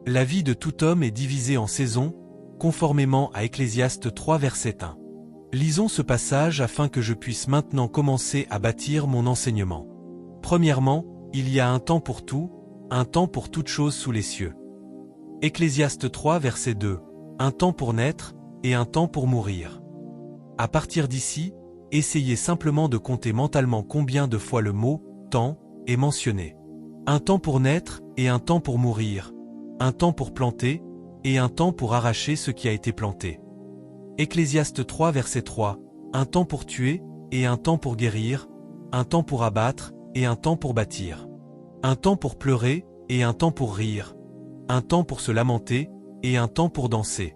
La vie de tout homme est divisée en saisons, conformément à Ecclésiaste 3 verset 1. Lisons ce passage afin que je puisse maintenant commencer à bâtir mon enseignement. Premièrement, il y a un temps pour tout, un temps pour toute chose sous les cieux. Ecclésiaste 3 verset 2, un temps pour naître et un temps pour mourir. À partir d'ici, essayez simplement de compter mentalement combien de fois le mot « temps » est mentionné. Un temps pour naître et un temps pour mourir, un temps pour planter et un temps pour arracher ce qui a été planté. Ecclésiaste 3 verset 3, un temps pour tuer et un temps pour guérir, un temps pour abattre et un temps pour bâtir. Un temps pour pleurer et un temps pour rire, un temps pour se lamenter et un temps pour danser.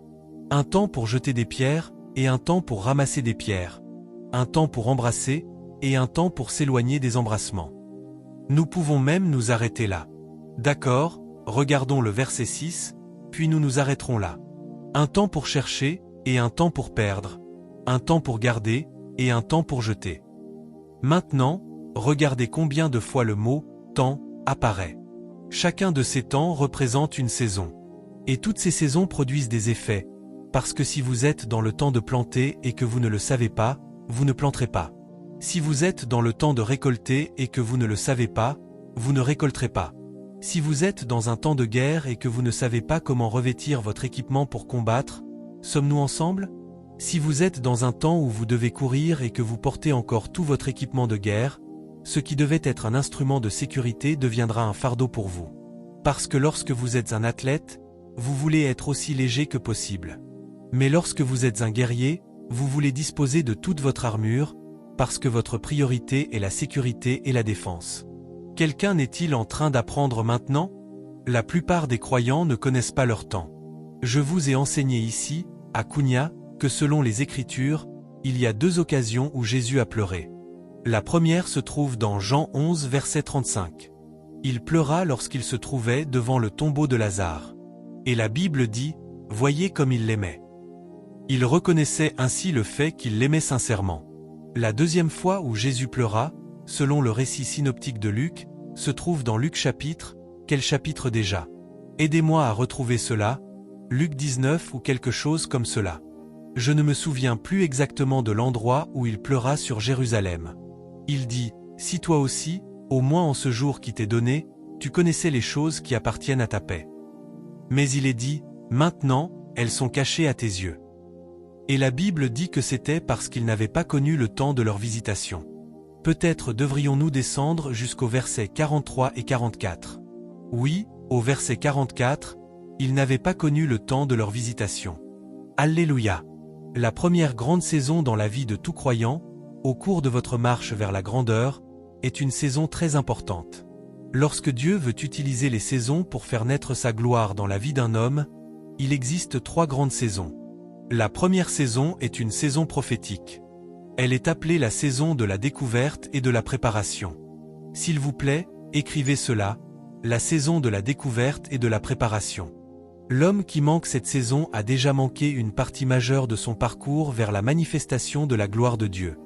Un temps pour jeter des pierres et un temps pour ramasser des pierres. Un temps pour embrasser et un temps pour s'éloigner des embrassements. Nous pouvons même nous arrêter là. D'accord, regardons le verset 6, puis nous nous arrêterons là. Un temps pour chercher et un temps pour perdre. Un temps pour garder et un temps pour jeter. Maintenant, regardez combien de fois le mot « temps » apparaît. Chacun de ces temps représente une saison. Et toutes ces saisons produisent des effets, parce que si vous êtes dans le temps de planter et que vous ne le savez pas, vous ne planterez pas. Si vous êtes dans le temps de récolter et que vous ne le savez pas, vous ne récolterez pas. Si vous êtes dans un temps de guerre et que vous ne savez pas comment revêtir votre équipement pour combattre, sommes-nous ensemble? Si vous êtes dans un temps où vous devez courir et que vous portez encore tout votre équipement de guerre, ce qui devait être un instrument de sécurité deviendra un fardeau pour vous. Parce que lorsque vous êtes un athlète, vous voulez être aussi léger que possible. Mais lorsque vous êtes un guerrier, vous voulez disposer de toute votre armure, parce que votre priorité est la sécurité et la défense. Quelqu'un n'est-il en train d'apprendre maintenant? La plupart des croyants ne connaissent pas leur temps. Je vous ai enseigné ici, à Kounia, que selon les Écritures, il y a 2 occasions où Jésus a pleuré. La première se trouve dans Jean 11 verset 35. Il pleura lorsqu'il se trouvait devant le tombeau de Lazare. Et la Bible dit, « Voyez comme il l'aimait ». Il reconnaissait ainsi le fait qu'il l'aimait sincèrement. La deuxième fois où Jésus pleura, selon le récit synoptique de Luc, se trouve dans Luc chapitre, quel chapitre déjà? Aidez-moi à retrouver cela, Luc 19 ou quelque chose comme cela. Je ne me souviens plus exactement de l'endroit où il pleura sur Jérusalem. Il dit, si toi aussi, au moins en ce jour qui t'est donné, tu connaissais les choses qui appartiennent à ta paix. Mais il est dit, maintenant, elles sont cachées à tes yeux. Et la Bible dit que c'était parce qu'ils n'avaient pas connu le temps de leur visitation. Peut-être devrions-nous descendre jusqu'au verset 43 et 44. Oui, au verset 44, ils n'avaient pas connu le temps de leur visitation. Alléluia! La première grande saison dans la vie de tout croyant, au cours de votre marche vers la grandeur, est une saison très importante. Lorsque Dieu veut utiliser les saisons pour faire naître sa gloire dans la vie d'un homme, il existe 3 grandes saisons. La première saison est une saison prophétique. Elle est appelée la saison de la découverte et de la préparation. S'il vous plaît, écrivez cela, la saison de la découverte et de la préparation. L'homme qui manque cette saison a déjà manqué une partie majeure de son parcours vers la manifestation de la gloire de Dieu.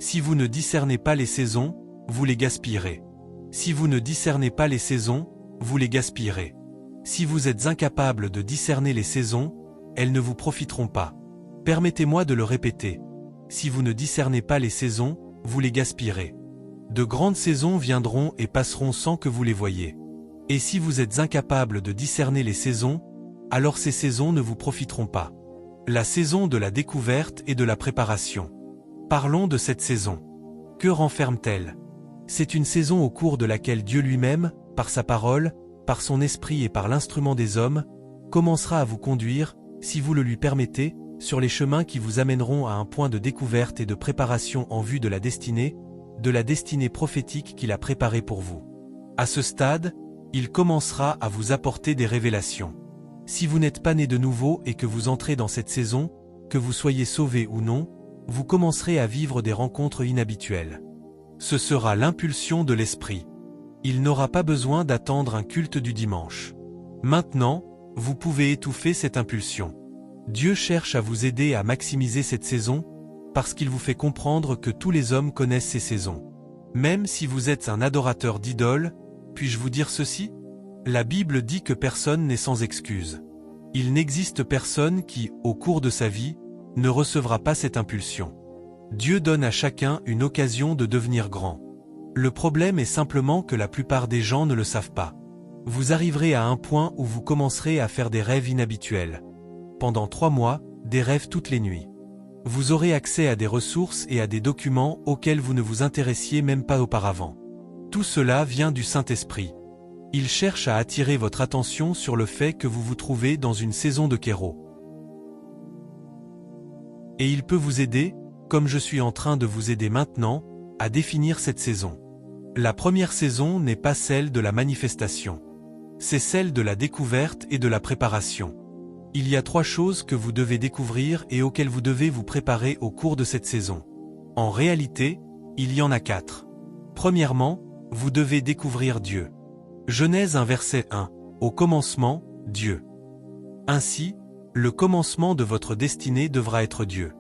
Si vous ne discernez pas les saisons, vous les gaspillerez. Si vous ne discernez pas les saisons, vous les gaspillerez. Si vous êtes incapable de discerner les saisons, elles ne vous profiteront pas. Permettez-moi de le répéter. Si vous ne discernez pas les saisons, vous les gaspillerez. De grandes saisons viendront et passeront sans que vous les voyiez. Et si vous êtes incapable de discerner les saisons, alors ces saisons ne vous profiteront pas. La saison de la découverte et de la préparation. Parlons de cette saison. Que renferme-t-elle? C'est une saison au cours de laquelle Dieu lui-même, par sa parole, par son esprit et par l'instrument des hommes, commencera à vous conduire, si vous le lui permettez, sur les chemins qui vous amèneront à un point de découverte et de préparation en vue de la destinée prophétique qu'il a préparée pour vous. À ce stade, il commencera à vous apporter des révélations. Si vous n'êtes pas né de nouveau et que vous entrez dans cette saison, que vous soyez sauvé ou non, vous commencerez à vivre des rencontres inhabituelles. Ce sera l'impulsion de l'esprit. Il n'aura pas besoin d'attendre un culte du dimanche. Maintenant, vous pouvez étouffer cette impulsion. Dieu cherche à vous aider à maximiser cette saison, parce qu'il vous fait comprendre que tous les hommes connaissent ces saisons. Même si vous êtes un adorateur d'idoles, puis-je vous dire ceci? La Bible dit que personne n'est sans excuse. Il n'existe personne qui, au cours de sa vie, ne recevra pas cette impulsion. Dieu donne à chacun une occasion de devenir grand. Le problème est simplement que la plupart des gens ne le savent pas. Vous arriverez à un point où vous commencerez à faire des rêves inhabituels. Pendant 3 mois, des rêves toutes les nuits. Vous aurez accès à des ressources et à des documents auxquels vous ne vous intéressiez même pas auparavant. Tout cela vient du Saint-Esprit. Il cherche à attirer votre attention sur le fait que vous vous trouvez dans une saison de Kéro. Et il peut vous aider, comme je suis en train de vous aider maintenant, à définir cette saison. La première saison n'est pas celle de la manifestation. C'est celle de la découverte et de la préparation. Il y a 3 choses que vous devez découvrir et auxquelles vous devez vous préparer au cours de cette saison. En réalité, il y en a 4. Premièrement, vous devez découvrir Dieu. Genèse 1 verset 1. Au commencement, Dieu. Ainsi, le commencement de votre destinée devra être Dieu.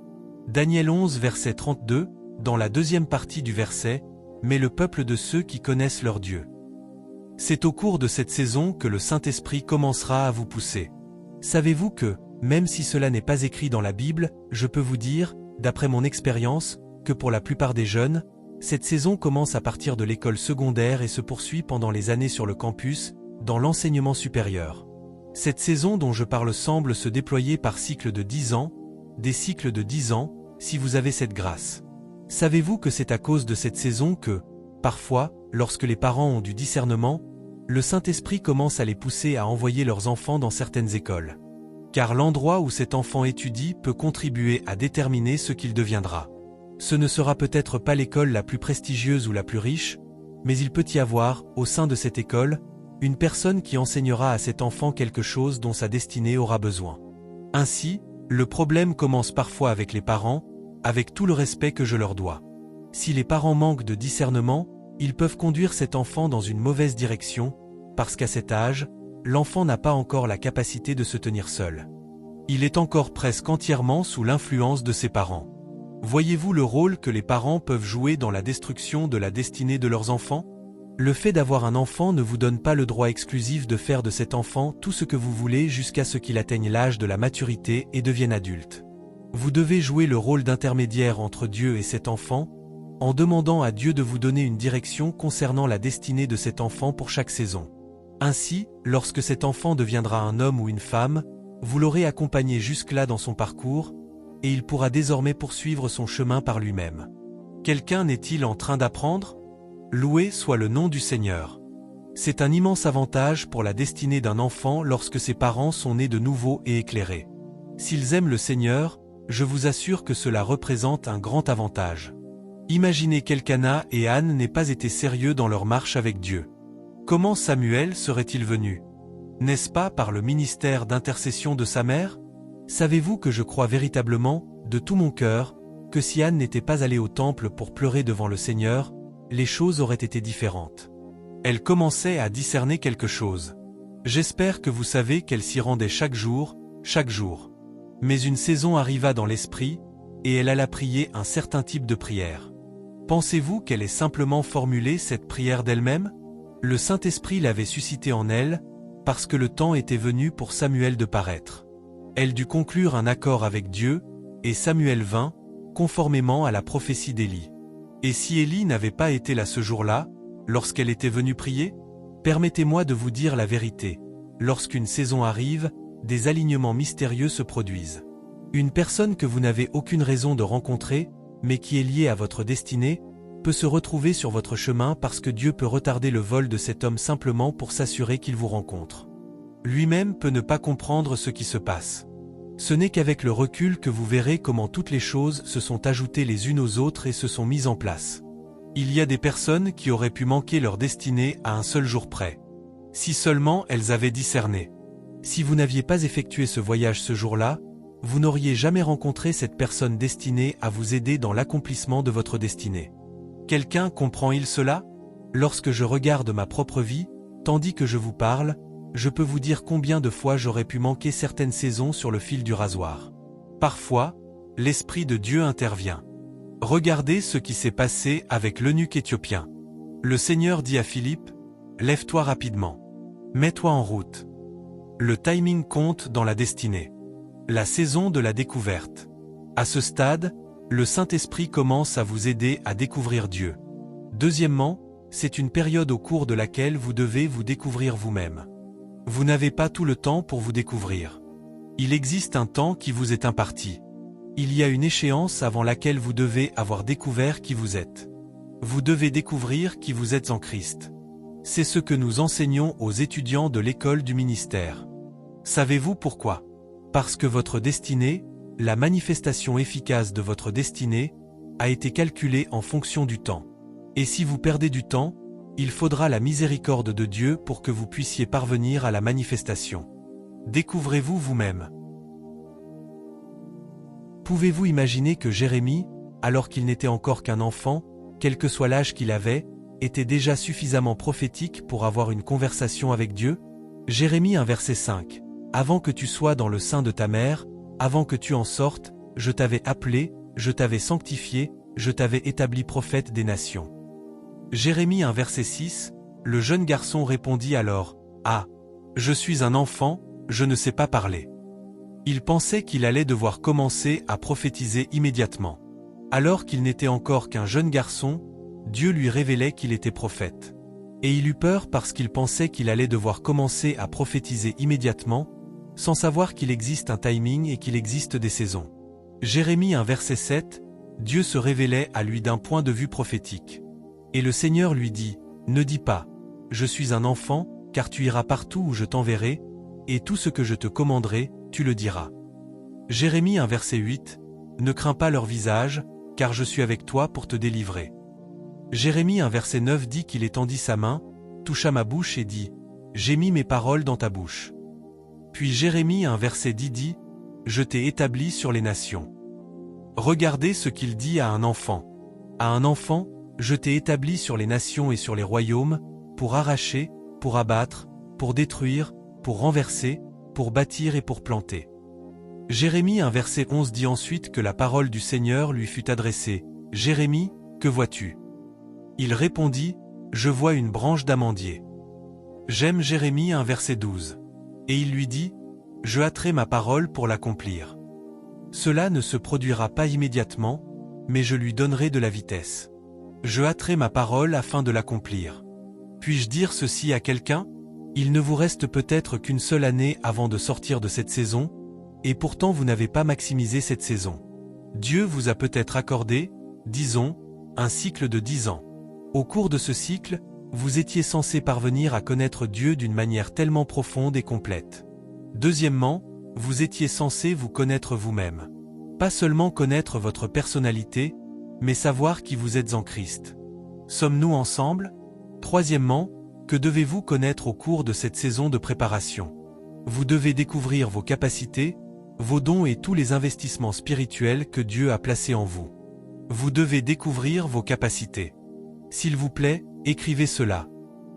Daniel 11 verset 32, dans la deuxième partie du verset, mais le peuple de ceux qui connaissent leur Dieu. C'est au cours de cette saison que le Saint-Esprit commencera à vous pousser. Savez-vous que, même si cela n'est pas écrit dans la Bible, je peux vous dire, d'après mon expérience, que pour la plupart des jeunes, cette saison commence à partir de l'école secondaire et se poursuit pendant les années sur le campus, dans l'enseignement supérieur. Cette saison dont je parle semble se déployer par cycles de 10 ans, des cycles de 10 ans, si vous avez cette grâce. Savez-vous que c'est à cause de cette saison que, parfois, lorsque les parents ont du discernement, le Saint-Esprit commence à les pousser à envoyer leurs enfants dans certaines écoles. Car l'endroit où cet enfant étudie peut contribuer à déterminer ce qu'il deviendra. Ce ne sera peut-être pas l'école la plus prestigieuse ou la plus riche, mais il peut y avoir, au sein de cette école, une personne qui enseignera à cet enfant quelque chose dont sa destinée aura besoin. Ainsi, le problème commence parfois avec les parents, avec tout le respect que je leur dois. Si les parents manquent de discernement, ils peuvent conduire cet enfant dans une mauvaise direction, parce qu'à cet âge, l'enfant n'a pas encore la capacité de se tenir seul. Il est encore presque entièrement sous l'influence de ses parents. Voyez-vous le rôle que les parents peuvent jouer dans la destruction de la destinée de leurs enfants? Le fait d'avoir un enfant ne vous donne pas le droit exclusif de faire de cet enfant tout ce que vous voulez jusqu'à ce qu'il atteigne l'âge de la maturité et devienne adulte. Vous devez jouer le rôle d'intermédiaire entre Dieu et cet enfant, en demandant à Dieu de vous donner une direction concernant la destinée de cet enfant pour chaque saison. Ainsi, lorsque cet enfant deviendra un homme ou une femme, vous l'aurez accompagné jusque-là dans son parcours, et il pourra désormais poursuivre son chemin par lui-même. Quelqu'un n'est-il en train d'apprendre? Loué soit le nom du Seigneur. C'est un immense avantage pour la destinée d'un enfant lorsque ses parents sont nés de nouveau et éclairés. S'ils aiment le Seigneur, je vous assure que cela représente un grand avantage. Imaginez qu'Elkana et Anne n'aient pas été sérieux dans leur marche avec Dieu. Comment Samuel serait-il venu? N'est-ce pas par le ministère d'intercession de sa mère? Savez-vous que je crois véritablement, de tout mon cœur, que si Anne n'était pas allée au temple pour pleurer devant le Seigneur, les choses auraient été différentes. Elle commençait à discerner quelque chose. J'espère que vous savez qu'elle s'y rendait chaque jour. Mais une saison arriva dans l'esprit, et elle alla prier un certain type de prière. Pensez-vous qu'elle ait simplement formulé cette prière d'elle-même? Le Saint-Esprit l'avait suscitée en elle, parce que le temps était venu pour Samuel de paraître. Elle dut conclure un accord avec Dieu, et Samuel vint, conformément à la prophétie d'Élie. Et si Élie n'avait pas été là ce jour-là, lorsqu'elle était venue prier? Permettez-moi de vous dire la vérité. Lorsqu'une saison arrive, des alignements mystérieux se produisent. Une personne que vous n'avez aucune raison de rencontrer, mais qui est liée à votre destinée, peut se retrouver sur votre chemin parce que Dieu peut retarder le vol de cet homme simplement pour s'assurer qu'il vous rencontre. Lui-même peut ne pas comprendre ce qui se passe. Ce n'est qu'avec le recul que vous verrez comment toutes les choses se sont ajoutées les unes aux autres et se sont mises en place. Il y a des personnes qui auraient pu manquer leur destinée à un seul jour près. Si seulement elles avaient discerné. Si vous n'aviez pas effectué ce voyage ce jour-là, vous n'auriez jamais rencontré cette personne destinée à vous aider dans l'accomplissement de votre destinée. Quelqu'un comprend-il cela? Lorsque je regarde ma propre vie, tandis que je vous parle, je peux vous dire combien de fois j'aurais pu manquer certaines saisons sur le fil du rasoir. Parfois, l'Esprit de Dieu intervient. Regardez ce qui s'est passé avec l'eunuque éthiopien. Le Seigneur dit à Philippe, « Lève-toi rapidement. » Mets-toi en route. Le timing compte dans la destinée. La saison de la découverte. À ce stade, le Saint-Esprit commence à vous aider à découvrir Dieu. Deuxièmement, c'est une période au cours de laquelle vous devez vous découvrir vous-même. Vous n'avez pas tout le temps pour vous découvrir. Il existe un temps qui vous est imparti. Il y a une échéance avant laquelle vous devez avoir découvert qui vous êtes. Vous devez découvrir qui vous êtes en Christ. C'est ce que nous enseignons aux étudiants de l'école du ministère. Savez-vous pourquoi? Parce que votre destinée, la manifestation efficace de votre destinée, a été calculée en fonction du temps. Et si vous perdez du temps, il faudra la miséricorde de Dieu pour que vous puissiez parvenir à la manifestation. Découvrez-vous vous-même. Pouvez-vous imaginer que Jérémie, alors qu'il n'était encore qu'un enfant, quel que soit l'âge qu'il avait, était déjà suffisamment prophétique pour avoir une conversation avec Dieu? Jérémie 1 verset 5. Avant que tu sois dans le sein de ta mère, avant que tu en sortes, je t'avais appelé, je t'avais sanctifié, je t'avais établi prophète des nations. Jérémie 1 verset 6, le jeune garçon répondit alors, « Ah, je suis un enfant, je ne sais pas parler. » Il pensait qu'il allait devoir commencer à prophétiser immédiatement. Alors qu'il n'était encore qu'un jeune garçon, Dieu lui révélait qu'il était prophète. Et il eut peur parce qu'il pensait qu'il allait devoir commencer à prophétiser immédiatement, sans savoir qu'il existe un timing et qu'il existe des saisons. Jérémie 1 verset 7, Dieu se révélait à lui d'un point de vue prophétique. Et le Seigneur lui dit, « Ne dis pas, je suis un enfant, car tu iras partout où je t'enverrai, et tout ce que je te commanderai, tu le diras. » Jérémie 1 verset 8, « Ne crains pas leur visage, car je suis avec toi pour te délivrer. » Jérémie 1 verset 9 dit qu'il étendit sa main, toucha ma bouche et dit, « J'ai mis mes paroles dans ta bouche. » Puis Jérémie 1 verset 10 dit, « Je t'ai établi sur les nations. » Regardez ce qu'il dit à un enfant. À un enfant, je t'ai établi sur les nations et sur les royaumes, pour arracher, pour abattre, pour détruire, pour renverser, pour bâtir et pour planter. Jérémie 1 verset 11 dit ensuite que la parole du Seigneur lui fut adressée. « Jérémie, que vois-tu » Il répondit, « Je vois une branche d'amandier. » J'aime Jérémie 1 verset 12. Et il lui dit, « Je hâterai ma parole pour l'accomplir. » Cela ne se produira pas immédiatement, mais je lui donnerai de la vitesse. Je hâterai ma parole afin de l'accomplir. Puis-je dire ceci à quelqu'un? Il ne vous reste peut-être qu'une seule année avant de sortir de cette saison, et pourtant vous n'avez pas maximisé cette saison. Dieu vous a peut-être accordé, disons, un cycle de 10 ans. Au cours de ce cycle, vous étiez censé parvenir à connaître Dieu d'une manière tellement profonde et complète. Deuxièmement, vous étiez censé vous connaître vous-même. Pas seulement connaître votre personnalité, mais savoir qui vous êtes en Christ. Sommes-nous ensemble? Troisièmement, que devez-vous connaître au cours de cette saison de préparation? Vous devez découvrir vos capacités, vos dons et tous les investissements spirituels que Dieu a placés en vous. Vous devez découvrir vos capacités. S'il vous plaît, écrivez cela.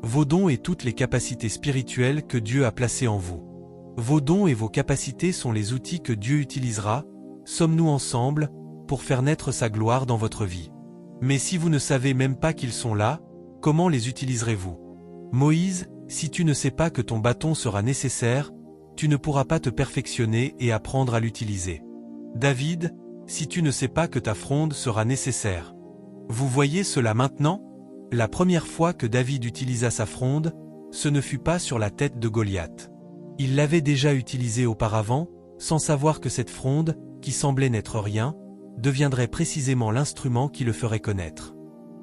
Vos dons et toutes les capacités spirituelles que Dieu a placées en vous. Vos dons et vos capacités sont les outils que Dieu utilisera, sommes-nous ensemble, pour faire naître sa gloire dans votre vie. Mais si vous ne savez même pas qu'ils sont là, comment les utiliserez-vous? Moïse, si tu ne sais pas que ton bâton sera nécessaire, tu ne pourras pas te perfectionner et apprendre à l'utiliser. David, si tu ne sais pas que ta fronde sera nécessaire. Vous voyez cela maintenant? La première fois que David utilisa sa fronde, ce ne fut pas sur la tête de Goliath. Il l'avait déjà utilisée auparavant, sans savoir que cette fronde, qui semblait n'être rien, deviendrait précisément l'instrument qui le ferait connaître.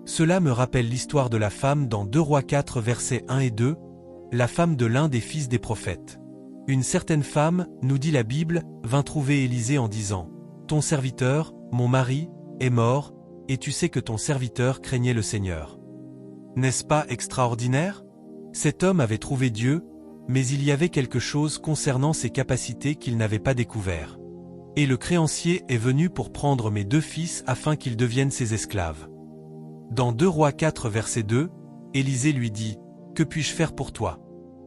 Cela me rappelle l'histoire de la femme dans 2 Rois 4 versets 1 et 2, la femme de l'un des fils des prophètes. Une certaine femme, nous dit la Bible, vint trouver Élisée en disant, « Ton serviteur, mon mari, est mort, et tu sais que ton serviteur craignait le Seigneur. » N'est-ce pas extraordinaire? Cet homme avait trouvé Dieu, mais il y avait quelque chose concernant ses capacités qu'il n'avait pas découvert. Et le créancier est venu pour prendre mes 2 fils afin qu'ils deviennent ses esclaves. Dans 2 Rois 4 verset 2, Élisée lui dit, « Que puis-je faire pour toi?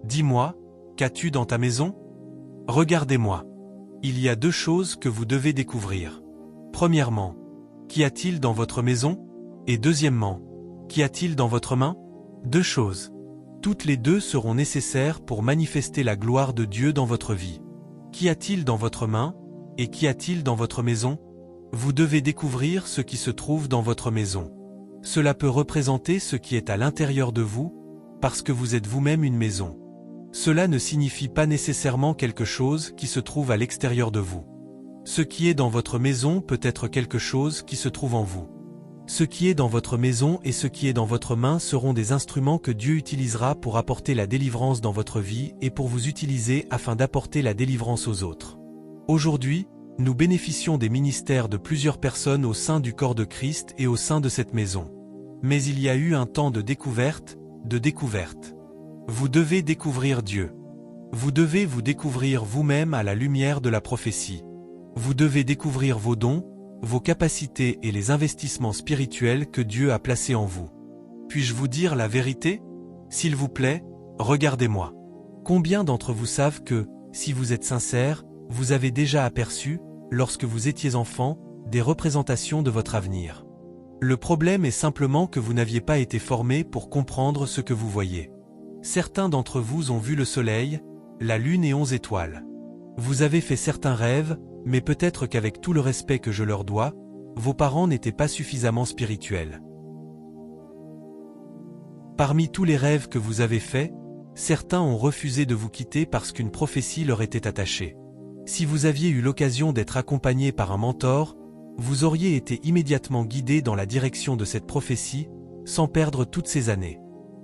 Dis-moi, qu'as-tu dans ta maison? Regardez-moi. Il y a 2 choses que vous devez découvrir. Premièrement, qu'y a-t-il dans votre maison? Et deuxièmement, qu'y a-t-il dans votre main? 2 choses. Toutes les deux seront nécessaires pour manifester la gloire de Dieu dans votre vie. Qu'y a-t-il dans votre main, et qu'y a-t-il dans votre maison? Vous devez découvrir ce qui se trouve dans votre maison. Cela peut représenter ce qui est à l'intérieur de vous, parce que vous êtes vous-même une maison. Cela ne signifie pas nécessairement quelque chose qui se trouve à l'extérieur de vous. Ce qui est dans votre maison peut être quelque chose qui se trouve en vous. Ce qui est dans votre maison et ce qui est dans votre main seront des instruments que Dieu utilisera pour apporter la délivrance dans votre vie et pour vous utiliser afin d'apporter la délivrance aux autres. Aujourd'hui, nous bénéficions des ministères de plusieurs personnes au sein du corps de Christ et au sein de cette maison. Mais il y a eu un temps de découverte. Vous devez découvrir Dieu. Vous devez vous découvrir vous-même à la lumière de la prophétie. Vous devez découvrir vos dons, vos capacités et les investissements spirituels que Dieu a placés en vous. Puis-je vous dire la vérité? S'il vous plaît, regardez-moi. Combien d'entre vous savent que, si vous êtes sincère, vous avez déjà aperçu, lorsque vous étiez enfant, des représentations de votre avenir? Le problème est simplement que vous n'aviez pas été formé pour comprendre ce que vous voyez. Certains d'entre vous ont vu le soleil, la lune et 11 étoiles. Vous avez fait certains rêves, mais peut-être qu'avec tout le respect que je leur dois, vos parents n'étaient pas suffisamment spirituels. Parmi tous les rêves que vous avez faits, certains ont refusé de vous quitter parce qu'une prophétie leur était attachée. Si vous aviez eu l'occasion d'être accompagné par un mentor, vous auriez été immédiatement guidé dans la direction de cette prophétie, sans perdre toutes ces années.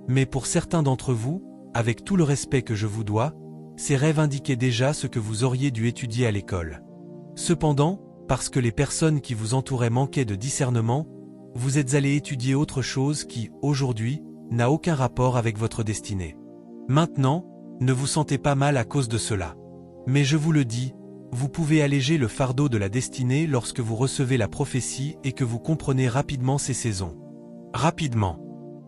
Mais pour certains d'entre vous, avec tout le respect que je vous dois, ces rêves indiquaient déjà ce que vous auriez dû étudier à l'école. Cependant, parce que les personnes qui vous entouraient manquaient de discernement, vous êtes allé étudier autre chose qui, aujourd'hui, n'a aucun rapport avec votre destinée. Maintenant, ne vous sentez pas mal à cause de cela. Mais je vous le dis, vous pouvez alléger le fardeau de la destinée lorsque vous recevez la prophétie et que vous comprenez rapidement ces saisons. Rapidement.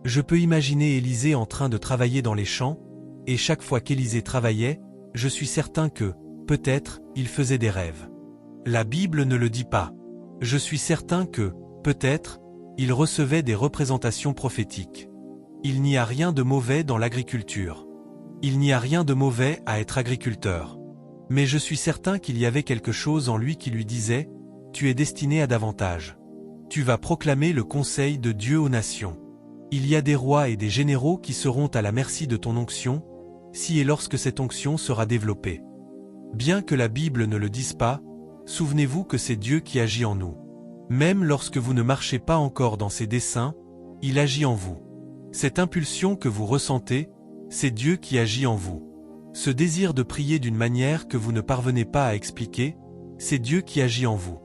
Je peux imaginer Élisée en train de travailler dans les champs, et chaque fois qu'Élisée travaillait, je suis certain que, peut-être, il faisait des rêves. La Bible ne le dit pas. Je suis certain que, peut-être, il recevait des représentations prophétiques. Il n'y a rien de mauvais dans l'agriculture. Il n'y a rien de mauvais à être agriculteur. Mais je suis certain qu'il y avait quelque chose en lui qui lui disait « Tu es destiné à davantage. Tu vas proclamer le conseil de Dieu aux nations. Il y a des rois et des généraux qui seront à la merci de ton onction, si et lorsque cette onction sera développée. » Bien que la Bible ne le dise pas, souvenez-vous que c'est Dieu qui agit en nous. Même lorsque vous ne marchez pas encore dans ses desseins, il agit en vous. Cette impulsion que vous ressentez, c'est Dieu qui agit en vous. Ce désir de prier d'une manière que vous ne parvenez pas à expliquer, c'est Dieu qui agit en vous.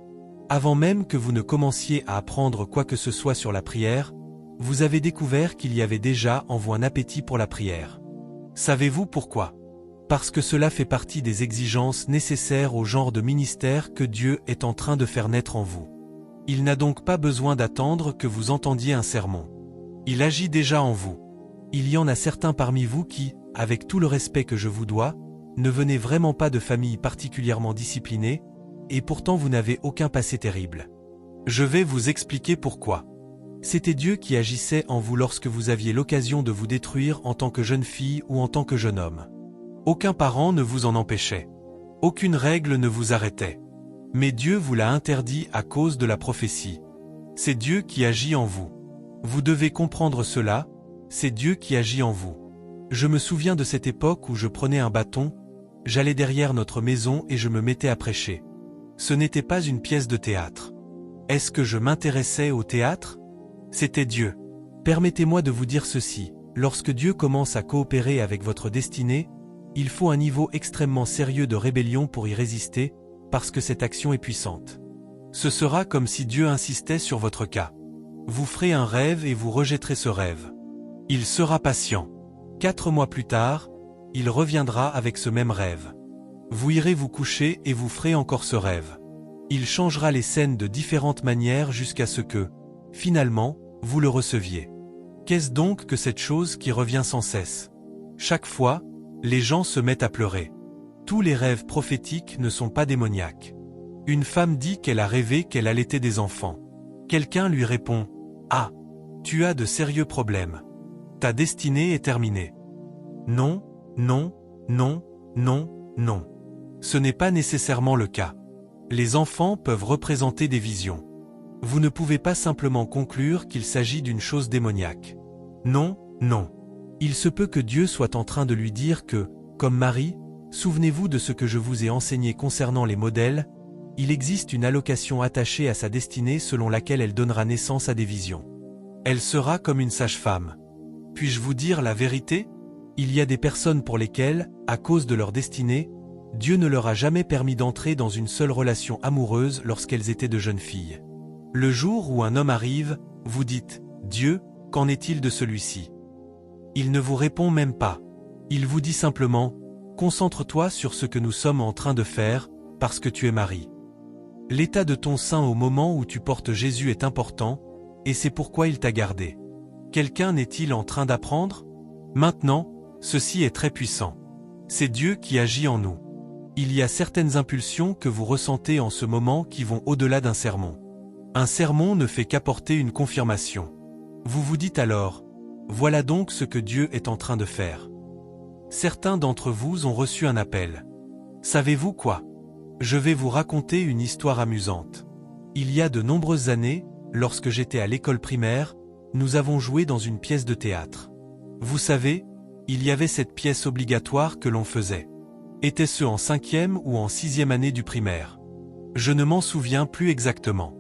Avant même que vous ne commenciez à apprendre quoi que ce soit sur la prière, vous avez découvert qu'il y avait déjà en vous un appétit pour la prière. Savez-vous pourquoi? Parce que cela fait partie des exigences nécessaires au genre de ministère que Dieu est en train de faire naître en vous. Il n'a donc pas besoin d'attendre que vous entendiez un sermon. Il agit déjà en vous. Il y en a certains parmi vous qui, avec tout le respect que je vous dois, ne venez vraiment pas de familles particulièrement disciplinées, et pourtant vous n'avez aucun passé terrible. Je vais vous expliquer pourquoi. C'était Dieu qui agissait en vous lorsque vous aviez l'occasion de vous détruire en tant que jeune fille ou en tant que jeune homme. Aucun parent ne vous en empêchait. Aucune règle ne vous arrêtait. Mais Dieu vous l'a interdit à cause de la prophétie. C'est Dieu qui agit en vous. Vous devez comprendre cela, c'est Dieu qui agit en vous. Je me souviens de cette époque où je prenais un bâton, j'allais derrière notre maison et je me mettais à prêcher. Ce n'était pas une pièce de théâtre. Est-ce que je m'intéressais au théâtre? C'était Dieu. Permettez-moi de vous dire ceci, lorsque Dieu commence à coopérer avec votre destinée, il faut un niveau extrêmement sérieux de rébellion pour y résister, parce que cette action est puissante. Ce sera comme si Dieu insistait sur votre cas. Vous ferez un rêve et vous rejetterez ce rêve. Il sera patient. 4 mois plus tard, il reviendra avec ce même rêve. Vous irez vous coucher et vous ferez encore ce rêve. Il changera les scènes de différentes manières jusqu'à ce que, finalement, vous le receviez. Qu'est-ce donc que cette chose qui revient sans cesse? Chaque fois, les gens se mettent à pleurer. Tous les rêves prophétiques ne sont pas démoniaques. Une femme dit qu'elle a rêvé qu'elle allaitait des enfants. Quelqu'un lui répond « Ah, tu as de sérieux problèmes. Ta destinée est terminée. » Non, non, non, non, non. Ce n'est pas nécessairement le cas. Les enfants peuvent représenter des visions. Vous ne pouvez pas simplement conclure qu'il s'agit d'une chose démoniaque. Non, non. Il se peut que Dieu soit en train de lui dire que, comme Marie, souvenez-vous de ce que je vous ai enseigné concernant les modèles, il existe une allocation attachée à sa destinée selon laquelle elle donnera naissance à des visions. Elle sera comme une sage-femme. Puis-je vous dire la vérité? Il y a des personnes pour lesquelles, à cause de leur destinée, Dieu ne leur a jamais permis d'entrer dans une seule relation amoureuse lorsqu'elles étaient de jeunes filles. Le jour où un homme arrive, vous dites « Dieu, qu'en est-il de celui-ci » Il ne vous répond même pas. Il vous dit simplement « Concentre-toi sur ce que nous sommes en train de faire, parce que tu es Marie. » L'état de ton sein au moment où tu portes Jésus est important, et c'est pourquoi il t'a gardé. Quelqu'un n'est-il en train d'apprendre? Maintenant, ceci est très puissant. C'est Dieu qui agit en nous. Il y a certaines impulsions que vous ressentez en ce moment qui vont au-delà d'un sermon. Un sermon ne fait qu'apporter une confirmation. Vous vous dites alors, voilà donc ce que Dieu est en train de faire. Certains d'entre vous ont reçu un appel. Savez-vous quoi? Je vais vous raconter une histoire amusante. Il y a de nombreuses années, lorsque j'étais à l'école primaire, nous avons joué dans une pièce de théâtre. Vous savez, il y avait cette pièce obligatoire que l'on faisait. Était-ce en 5e ou en 6e année du primaire? Je ne m'en souviens plus exactement.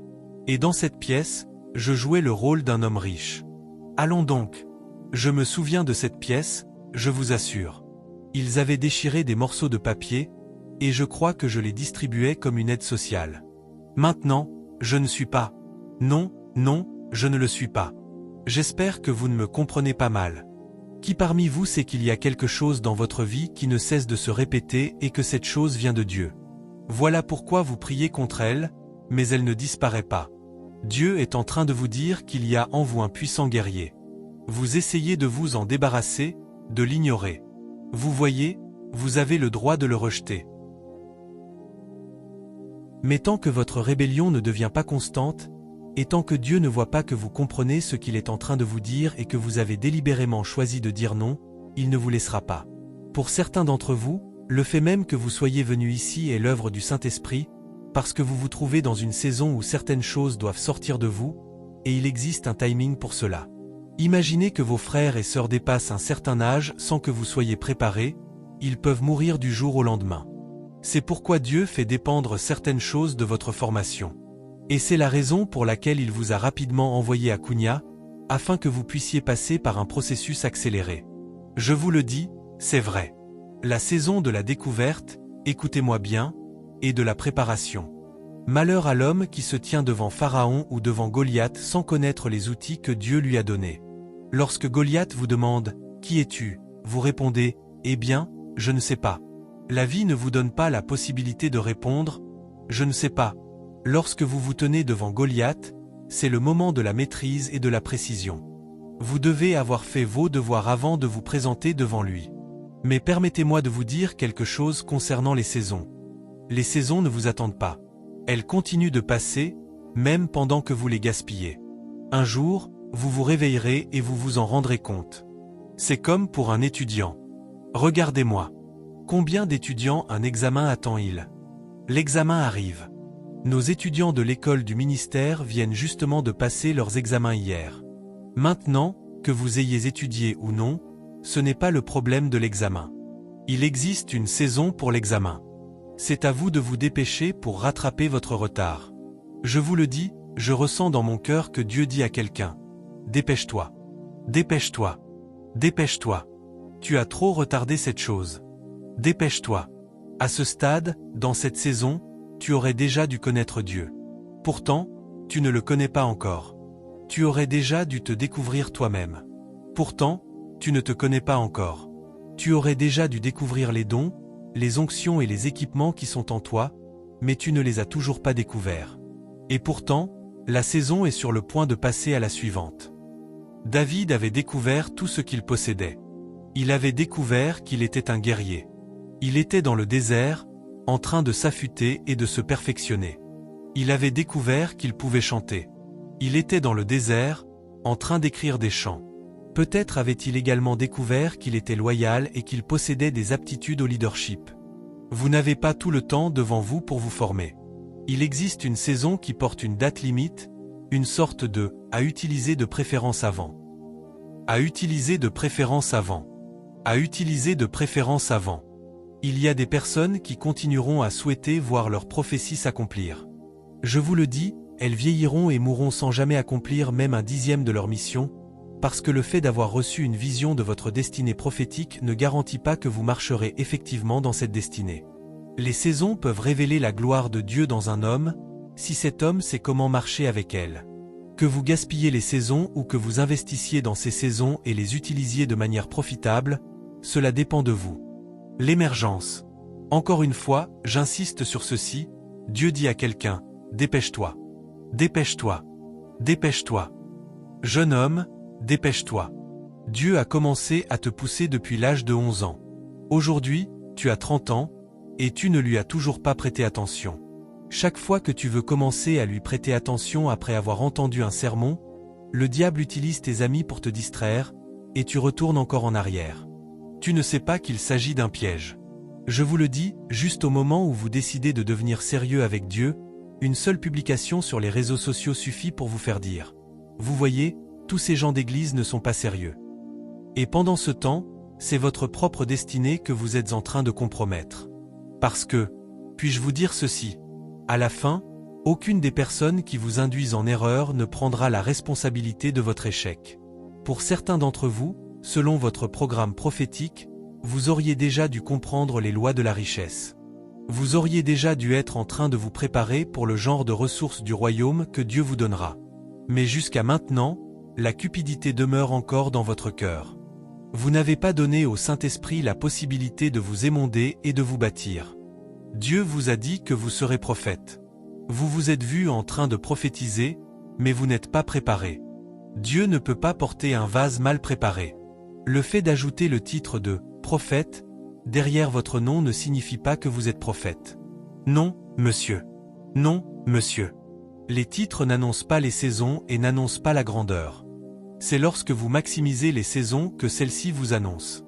Et dans cette pièce, je jouais le rôle d'un homme riche. Allons donc. Je me souviens de cette pièce, je vous assure. Ils avaient déchiré des morceaux de papier, et je crois que je les distribuais comme une aide sociale. Maintenant, je ne suis pas. Non, non, je ne le suis pas. J'espère que vous ne me comprenez pas mal. Qui parmi vous sait qu'il y a quelque chose dans votre vie qui ne cesse de se répéter et que cette chose vient de Dieu? Voilà pourquoi vous priez contre elle, mais elle ne disparaît pas. Dieu est en train de vous dire qu'il y a en vous un puissant guerrier. Vous essayez de vous en débarrasser, de l'ignorer. Vous voyez, vous avez le droit de le rejeter. Mais tant que votre rébellion ne devient pas constante, et tant que Dieu ne voit pas que vous comprenez ce qu'il est en train de vous dire et que vous avez délibérément choisi de dire non, il ne vous laissera pas. Pour certains d'entre vous, le fait même que vous soyez venus ici est l'œuvre du Saint-Esprit, parce que vous vous trouvez dans une saison où certaines choses doivent sortir de vous, et il existe un timing pour cela. Imaginez que vos frères et sœurs dépassent un certain âge sans que vous soyez préparés, ils peuvent mourir du jour au lendemain. C'est pourquoi Dieu fait dépendre certaines choses de votre formation. Et c'est la raison pour laquelle il vous a rapidement envoyé à Cunha, afin que vous puissiez passer par un processus accéléré. Je vous le dis, c'est vrai. La saison de la découverte, écoutez-moi bien, et de la préparation. Malheur à l'homme qui se tient devant Pharaon ou devant Goliath sans connaître les outils que Dieu lui a donnés. Lorsque Goliath vous demande « Qui es-tu ?», vous répondez « Eh bien, je ne sais pas ». La vie ne vous donne pas la possibilité de répondre « Je ne sais pas ». Lorsque vous vous tenez devant Goliath, c'est le moment de la maîtrise et de la précision. Vous devez avoir fait vos devoirs avant de vous présenter devant lui. Mais permettez-moi de vous dire quelque chose concernant les saisons. Les saisons ne vous attendent pas. Elles continuent de passer, même pendant que vous les gaspillez. Un jour, vous vous réveillerez et vous vous en rendrez compte. C'est comme pour un étudiant. Regardez-moi. Combien d'étudiants un examen attend-il? L'examen arrive. Nos étudiants de l'école du ministère viennent justement de passer leurs examens hier. Maintenant, que vous ayez étudié ou non, ce n'est pas le problème de l'examen. Il existe une saison pour l'examen. C'est à vous de vous dépêcher pour rattraper votre retard. Je vous le dis, je ressens dans mon cœur que Dieu dit à quelqu'un « Dépêche-toi, dépêche-toi, dépêche-toi. Tu as trop retardé cette chose. Dépêche-toi. » À ce stade, dans cette saison, tu aurais déjà dû connaître Dieu. Pourtant, tu ne le connais pas encore. Tu aurais déjà dû te découvrir toi-même. Pourtant, tu ne te connais pas encore. Tu aurais déjà dû découvrir les dons, les onctions et les équipements qui sont en toi, mais tu ne les as toujours pas découverts. Et pourtant, la saison est sur le point de passer à la suivante. David avait découvert tout ce qu'il possédait. Il avait découvert qu'il était un guerrier. Il était dans le désert, en train de s'affûter et de se perfectionner. Il avait découvert qu'il pouvait chanter. Il était dans le désert, en train d'écrire des chants. Peut-être avait-il également découvert qu'il était loyal et qu'il possédait des aptitudes au leadership. Vous n'avez pas tout le temps devant vous pour vous former. Il existe une saison qui porte une date limite, une sorte de « à utiliser de préférence avant ». À utiliser de préférence avant. À utiliser de préférence avant. Il y a des personnes qui continueront à souhaiter voir leur prophétie s'accomplir. Je vous le dis, elles vieilliront et mourront sans jamais accomplir même un dixième de leur mission, parce que le fait d'avoir reçu une vision de votre destinée prophétique ne garantit pas que vous marcherez effectivement dans cette destinée. Les saisons peuvent révéler la gloire de Dieu dans un homme, si cet homme sait comment marcher avec elle. Que vous gaspilliez les saisons ou que vous investissiez dans ces saisons et les utilisiez de manière profitable, cela dépend de vous. L'émergence. Encore une fois, j'insiste sur ceci, Dieu dit à quelqu'un, « Dépêche-toi. Dépêche-toi. Dépêche-toi. Jeune homme, dépêche-toi. » Dieu a commencé à te pousser depuis l'âge de 11 ans. Aujourd'hui, tu as 30 ans, et tu ne lui as toujours pas prêté attention. Chaque fois que tu veux commencer à lui prêter attention après avoir entendu un sermon, le diable utilise tes amis pour te distraire, et tu retournes encore en arrière. Tu ne sais pas qu'il s'agit d'un piège. Je vous le dis, juste au moment où vous décidez de devenir sérieux avec Dieu, une seule publication sur les réseaux sociaux suffit pour vous faire dire « Vous voyez, tous ces gens d'église ne sont pas sérieux. » Et pendant ce temps, c'est votre propre destinée que vous êtes en train de compromettre. Parce que, puis-je vous dire ceci, à la fin, aucune des personnes qui vous induisent en erreur ne prendra la responsabilité de votre échec. Pour certains d'entre vous, selon votre programme prophétique, vous auriez déjà dû comprendre les lois de la richesse. Vous auriez déjà dû être en train de vous préparer pour le genre de ressources du royaume que Dieu vous donnera. Mais jusqu'à maintenant, la cupidité demeure encore dans votre cœur. Vous n'avez pas donné au Saint-Esprit la possibilité de vous émonder et de vous bâtir. Dieu vous a dit que vous serez prophète. Vous vous êtes vu en train de prophétiser, mais vous n'êtes pas préparé. Dieu ne peut pas porter un vase mal préparé. Le fait d'ajouter le titre de « prophète » derrière votre nom ne signifie pas que vous êtes prophète. Non, monsieur. Non, monsieur. Les titres n'annoncent pas les saisons et n'annoncent pas la grandeur. C'est lorsque vous maximisez les saisons que celles-ci vous annoncent.